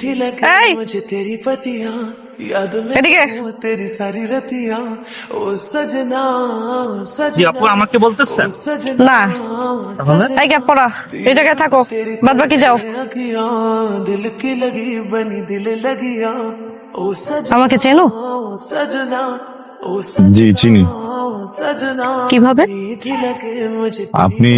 मीठी लगे मुझे तेरी पतियां याद में वो तेरी सारी रतियां ओ सजना জি सजना আপু আমাকে ओ বলতেছেন सजना না এই ক্যাপ পরা এই জায়গায় থাকো বাদ বাকি যাও अखियां दिल की लगी बनी दिल लगियां ओ सजना আমাকে চেনো सजना ओ জি চিনি। सजना কিভাবে मीठी लगे मुझे আপনি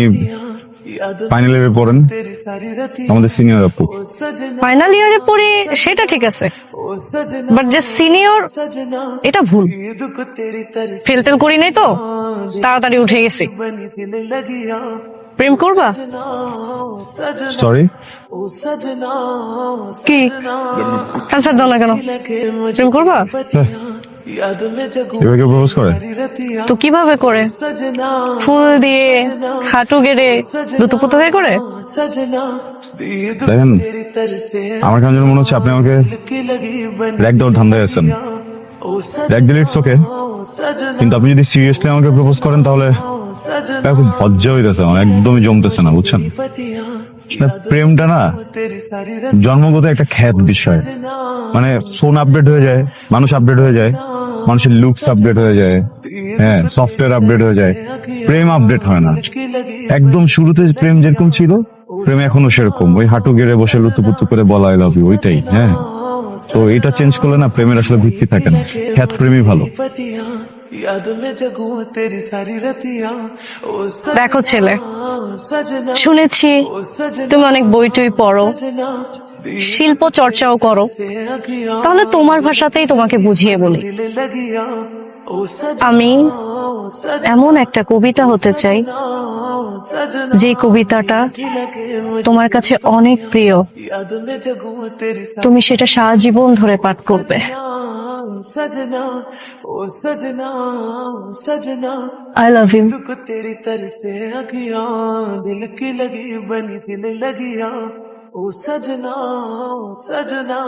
याद ফাইনাল ইয়ারে পড়েন, तेरी सारी रतियां আমাদের সিনিয়র আপু। ओ सजना ফাইনাল ইয়ারে পড়ি সেটা ঠিক আছে ओ सजना বাট যে সিনিয়র सजना এটা ভুল ईद को तेरी तरस ফেলতেল করি নাই তো তাড়াতাড়ি উঠে গেছি बनी दिल लगियां প্রেম করবা सजना সরি, ओ सजना কি অ্যান্সার দাও না কেন लगे मुझे প্রেম করবা याद में जगू এবার কেউ প্রপোজ করে? रतियां তো কিভাবে করে सजना ফুল দিয়ে হাঁটু গেড়ে দুতুপুতো হয়ে করে सजना ईद को দেখেন तेरी तरसे আমার কেন যেন মনে হচ্ছে আপনি আমাকে की लगी बनी র্যাক দেওয়ার ধান্দায় আছেন। ओ র্যাক দিলে ইটস ওকে, सजना কিন্তু আপনি যদি সিরিয়াসলি আমাকে প্রপোজ করেন তাহলে सजना এটা খুব লজ্জা হইতেছে, আমার একদমই জমতেছে না, বুঝছেন? पतियां প্রেমটা না तेरी सारी জন্মগত একটা খ্যাত বিষয়। মানে ফোন আপডেট হয়ে যায়, মানুষ আপডেট হয়ে যায়, মানুষের লুকস আপডেট হয়ে যায়, হ্যাঁ সফটওয়্যার আপডেট হয়ে যায়, প্রেম আপডেট হয় না। की लगी একদম শুরুতে প্রেম যেরকম ছিল প্রেম এখনো সেরকম, ওই হাঁটু গেড়ে বসে লুতুপুতু করে বলা আই লাভ ইউ, ওইটাই। হ্যাঁ, তো এটা চেঞ্জ করলে না প্রেমের আসলে ভিত্তি থাকে না, খ্যাত প্রেমই ভালো। पतियां याद में जगू तेरी सारी रतियां ओ দেখো ছেলে सजना শুনেছি ओ सजना তুমি অনেক বই টই পড়ো सजना শিল্প চর্চাও করো से अखियां তাহলে তোমার ভাষাতেই তোমাকে বুঝিয়ে বলি दिल लगियां ओ सजना আমি এমন একটা কবিতা হতে চাই सजना যে কবিতাটা लगे मुझे তোমার কাছে অনেক প্রিয় याद में जगू तेरी তুমি সেটা সারা জীবন ধরে পাঠ করবে सजना ओ सजना सजना আই লাভ ইউ को तेरी तरसे अखियां दिल की लगी बनी दिल लगियां ओ सजना सजना